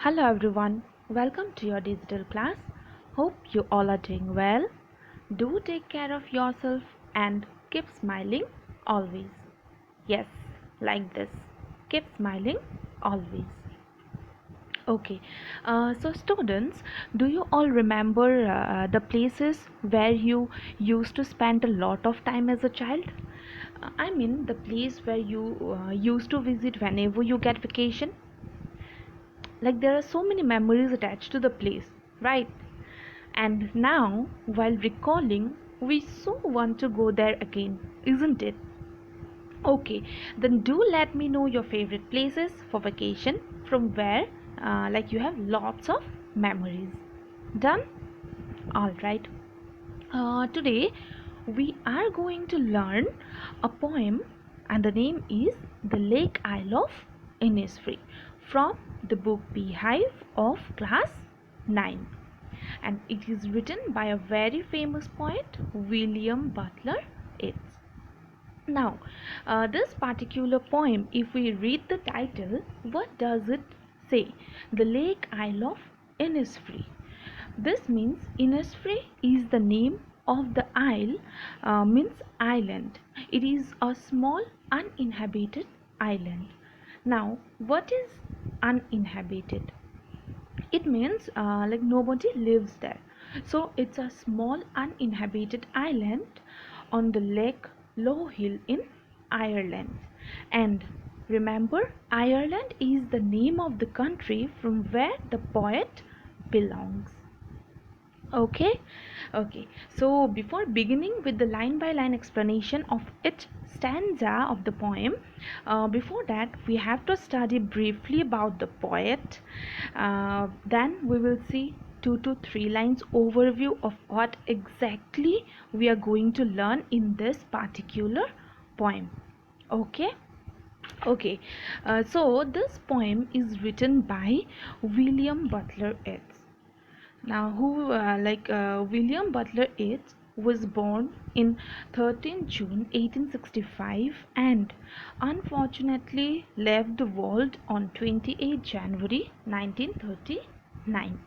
Hello everyone, welcome to your digital class. Hope you all are doing well. Do take care of yourself and keep smiling always. Yes, like this. Keep smiling always. Okay, so students, do you all remember the places where you used to spend a lot of time as a child? I mean, the place where you used to visit whenever you get vacation. Like there are so many memories attached to the place, right? And now while recalling, we so want to go there again, isn't it? Okay, then do let me know your favorite places for vacation from where like you have lots of memories. Done? All right. Today we are going to learn a poem, and the name is The Lake Isle of Innisfree from the book Beehive of class 9, and it is written by a very famous poet, William Butler Yeats. Now, this particular poem, if we read the title, what does it say? The Lake Isle of Innisfree. This means Innisfree is the name of the isle, means island. It is a small uninhabited island. Now, what is uninhabited? It means like nobody lives there. So it's a small uninhabited island on the Lake Hill in Ireland. And remember, Ireland is the name of the country from where the poet belongs. Okay, so before beginning with the line by line explanation of each stanza of the poem, before that we have to study briefly about the poet. Then we will see 2 to 3 lines overview of what exactly we are going to learn in this particular poem. Okay, so this poem is written by William Butler Yeats. Now, William Butler Yeats was born in 13 June 1865 and unfortunately left the world on 28 January 1939.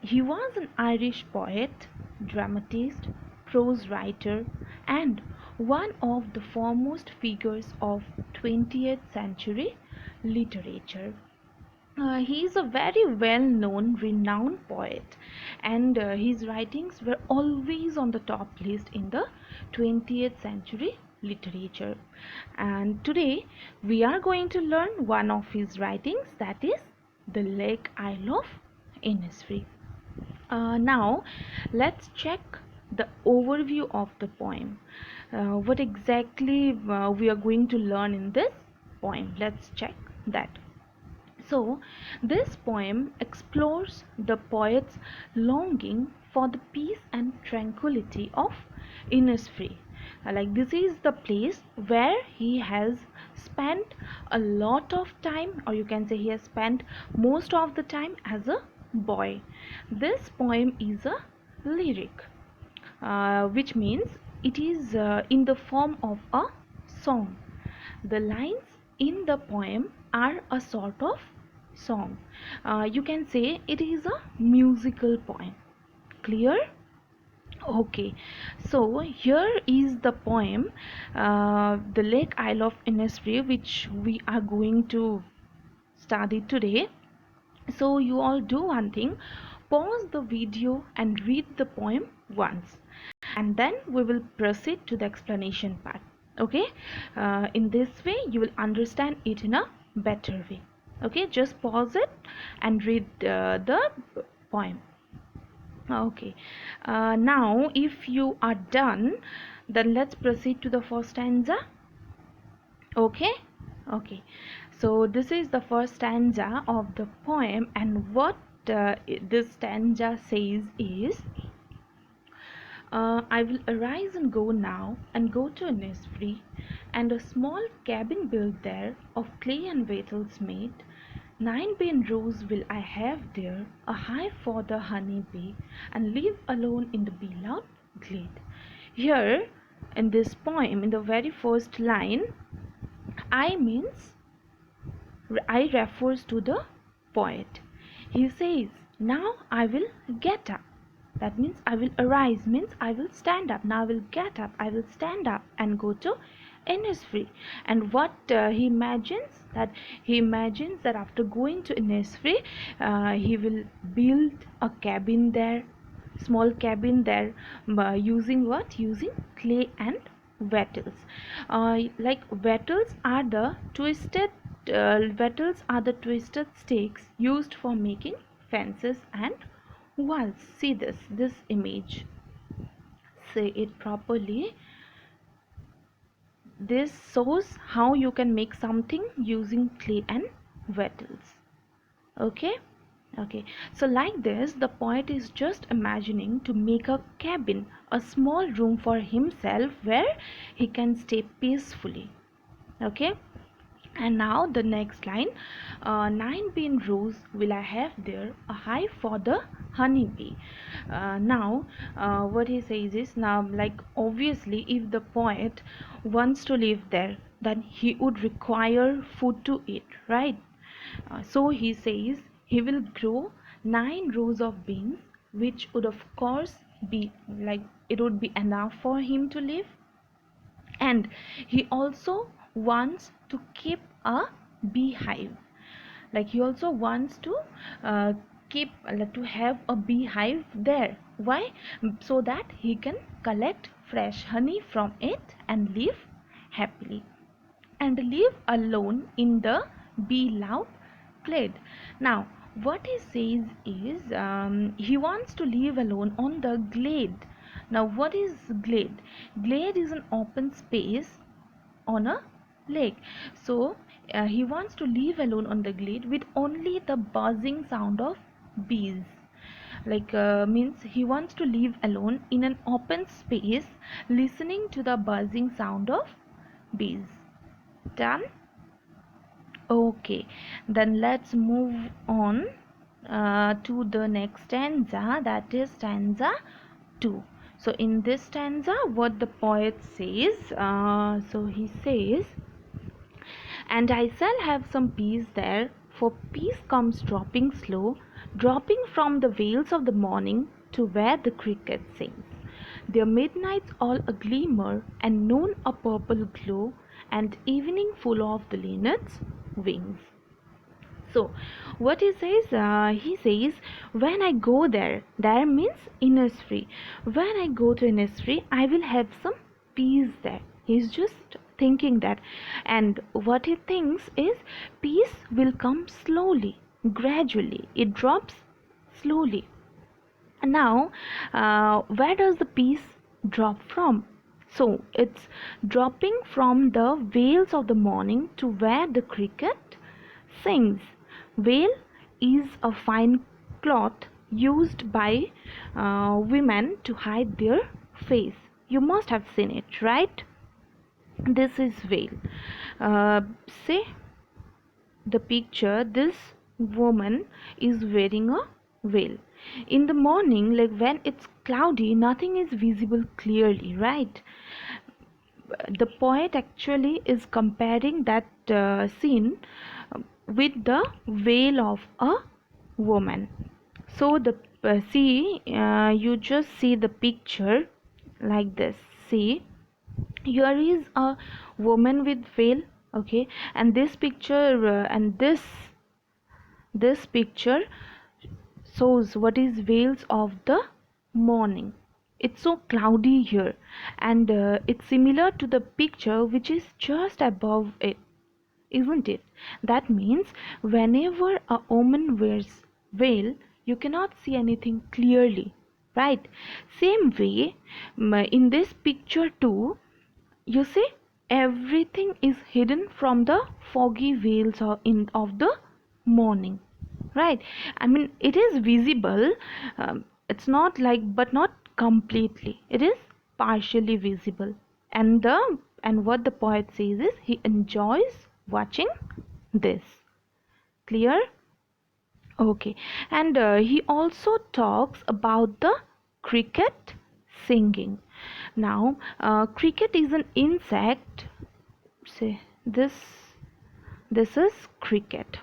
He was an Irish poet, dramatist, prose writer, and one of the foremost figures of 20th century literature. He is a very well known, renowned poet, and his writings were always on the top list in the 20th century literature. And today we are going to learn one of his writings, that is The Lake Isle of Innisfree. Now let's check the overview of the poem. What exactly we are going to learn in this poem? Let's check that. So, this poem explores the poet's longing for the peace and tranquility of Innisfree. Like this is the place where he has spent a lot of time, or you can say he has spent most of the time as a boy. This poem is a lyric, which means it is in the form of a song. The lines in the poem are a sort of song. You can say it is a musical poem. Clear? Okay, so here is the poem, The Lake Isle of Innisfree, which we are going to study today. So you all do one thing, pause the video and read the poem once, and then we will proceed to the explanation part. Okay, in this way you will understand it in a better way. Okay, just pause it and read the poem. Okay, now if you are done, then let's proceed to the first stanza. Okay, so this is the first stanza of the poem, and what this stanza says is, I will arise and go now, and go to Innisfree, and a small cabin built there of clay and wattles made. 9 pane rows will I have there, a hive for the honey bee, and live alone in the beloved glade. Here in this poem, in the very first line, I means I refers to the poet, he says, now I will get up. That means I will arise, means I will stand up. Now I will get up, I will stand up and go to INNISFREE. And what he imagines that after going to INNISFREE, he will build a cabin there, small cabin there, using what? Using clay and wattles. Like wattles are the twisted sticks used for making fences and walls. See this image, say it properly. This shows how you can make something using clay and wattles. Okay. So like this, the poet is just imagining to make a cabin, a small room for himself where he can stay peacefully. Okay. And now the next line, 9 rows will I have there, a hive for the honeybee. Now what he says is, now like obviously if the poet wants to live there, then he would require food to eat, right? So he says he will grow 9 rows of beans, which would of course be like, it would be enough for him to live. And he also wants to keep a beehive, like he also wants to to have a beehive there. Why? So that he can collect fresh honey from it and live happily, and live alone in the bee love glade. Now what he says is, he wants to live alone on the glade. Now what is glade? Glade is an open space on a lake. So he wants to live alone on the glade with only the buzzing sound of bees. Like means he wants to live alone in an open space, listening to the buzzing sound of bees. Done? Okay, then let's move on to the next stanza, that is stanza 2. So in this stanza, what the poet says, so he says, and I shall have some peace there, for peace comes dropping slow, dropping from the vales of the morning to where the cricket sings. Their midnights all a glimmer, and noon a purple glow, and evening full of the linnet's wings. So what he says, when I go there, there means INNISFREE. When I go to INNISFREE, I will have some peace there. He's just thinking that, and what he thinks is, peace will come slowly, gradually. It drops slowly. Now where does the peace drop from? So it's dropping from the vales of the morning to where the cricket sings. Veil is a fine cloth used by women to hide their face. You must have seen it, right? This is veil. Say the picture, this woman is wearing a veil. In the morning, like when it's cloudy, nothing is visible clearly, right? The poet actually is comparing that scene with the veil of a woman. So the you just see the picture like this. See, here is a woman with veil, okay, and this picture and this picture shows what is veils of the morning. It's so cloudy here, and it's similar to the picture which is just above it, isn't it? That means whenever a woman wears veil, you cannot see anything clearly, right? Same way, in this picture too, you see, everything is hidden from the foggy veils of the morning, right? I mean, it is visible, it's not like, but not completely, it is partially visible. And what the poet says is, he enjoys watching this. Clear? Okay. And he also talks about the cricket singing. Now cricket is an insect. Say this is cricket.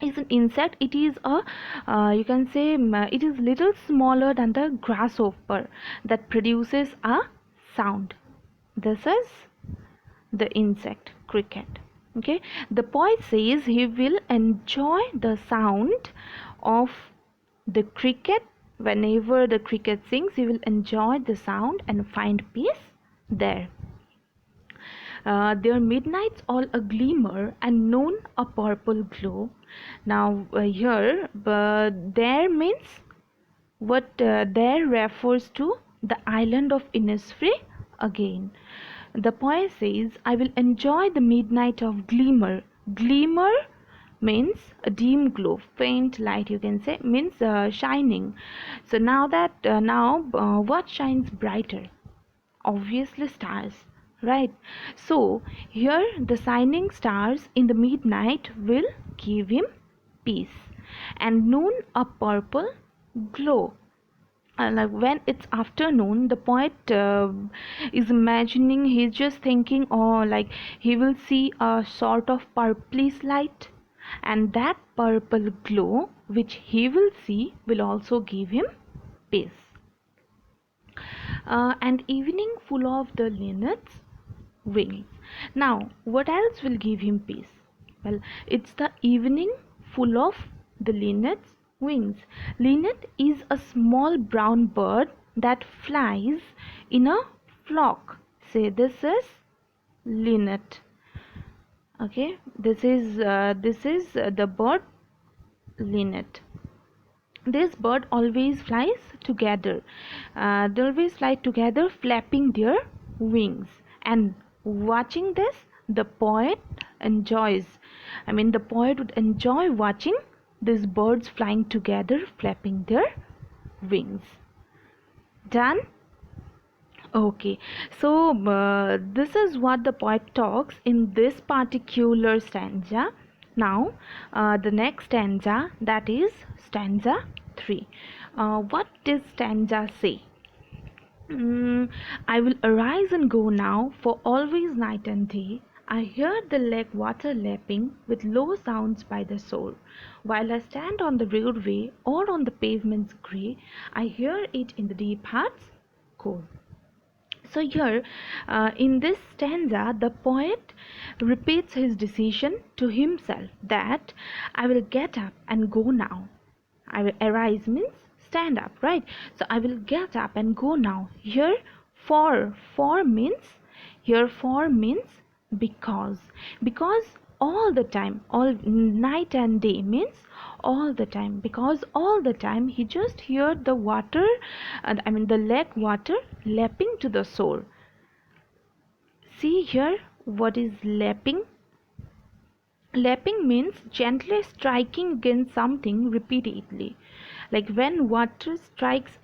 is an insect. It is a you can say it is little smaller than the grasshopper that produces a sound. This is the insect cricket. Okay, the poet says he will enjoy the sound of the cricket. Whenever the cricket sings, he will enjoy the sound and find peace there. Their midnights all a glimmer and noon a purple glow. Now here there means what there refers to the island of Innisfree again. The poet says, I will enjoy the midnight of glimmer. Glimmer means a dim glow, faint light, you can say, means shining. So now what shines brighter? Obviously stars, right? So here the shining stars in the midnight will give him peace, and noon a purple glow. Like when it's afternoon, the poet is imagining, he's just thinking, oh, like he will see a sort of purplish light, and that purple glow which he will see will also give him peace. And evening full of the linnet's wings. Now what else will give him peace? Well, it's the evening full of the linnet's wings. Linnet is a small brown bird that flies in a flock. Say this is linnet. Okay, this is the bird linnet. This bird always flies together. They always fly together, flapping their wings. And watching this, the poet enjoys. The poet would enjoy watching these birds flying together, flapping their wings. Done? Okay, so this is what the poet talks in this particular stanza. Now the next stanza, that is stanza 3. What does stanza say? I will arise and go now, for always night and day I hear the lake water lapping with low sounds by the shore. While I stand on the roadway or on the pavement's grey, I hear it in the deep heart's core. So here in this stanza, the poet repeats his decision to himself that I will get up and go now. I will arise means stand up, right? So I will get up and go now. Here for means because all the time, all night and day means all the time, because all the time he just heard the water, the lake water lapping to the shore. See here, what is lapping? Lapping means gently striking against something repeatedly. Like when water strikes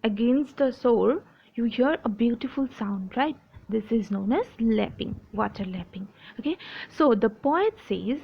against the shore, you hear a beautiful sound, right? This is known as lapping, water lapping. Okay, so the poet says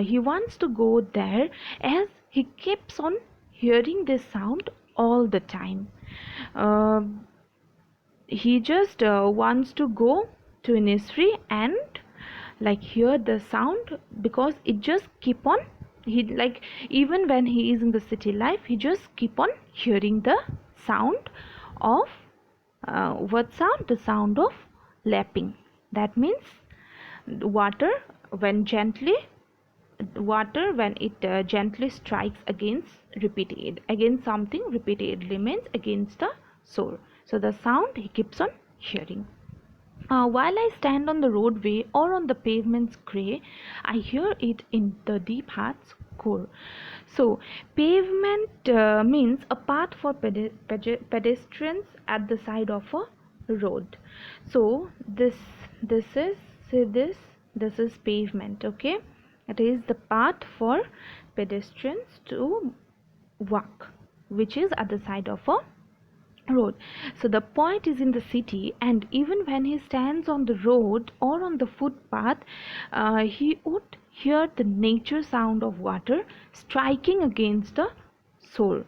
he wants to go there as he keeps on hearing this sound all the time. He just wants to go to Innisfree and like hear the sound, because it just keep on, he like even when he is in the city life, he just keep on hearing the sound of what sound? The sound of lapping. That means water when it gently strikes against something repeatedly means against the shore. So the sound he keeps on hearing. While I stand on the roadway or on the pavement's grey, I hear it in the deep heart's core. So pavement means a path for pedestrians at the side of a road. So this is pavement. Okay, it is the path for pedestrians to walk, which is at the side of a road. So the poet is in the city, and even when he stands on the road or on the footpath, he would hear the nature sound of water striking against the shore.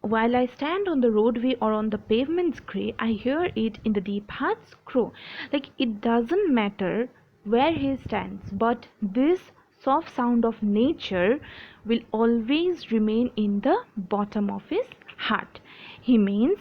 While I stand on the roadway or on the pavement's grey, I hear it in the deep heart's crow. Like it doesn't matter where he stands, but this soft sound of nature will always remain in the bottom of his heart. He means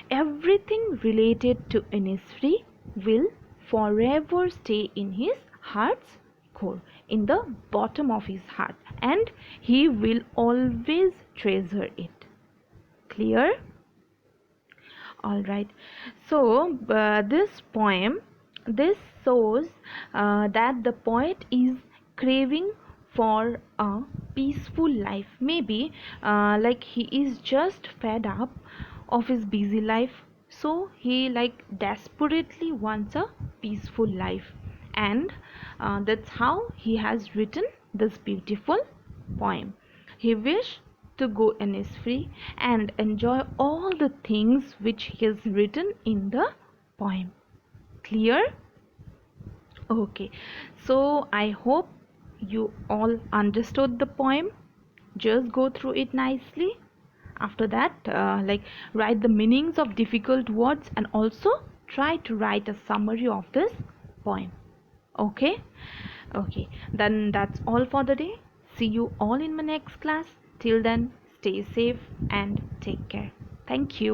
everything related to Innisfree will forever stay in his heart's core, in the bottom of his heart, and he will always treasure it. Clear? Alright, so this shows that the poet is craving for a peaceful life. Maybe like he is just fed up of his busy life, so he like desperately wants a peaceful life, and that's how he has written this beautiful poem. He wished to go Innisfree and enjoy all the things which he has written in the poem. Clear? Okay, so I hope you all understood the poem. Just go through it nicely. After that, like write the meanings of difficult words and also try to write a summary of this poem. Okay, then that's all for the day. See you all in my next class. Till then, stay safe and take care. Thank you.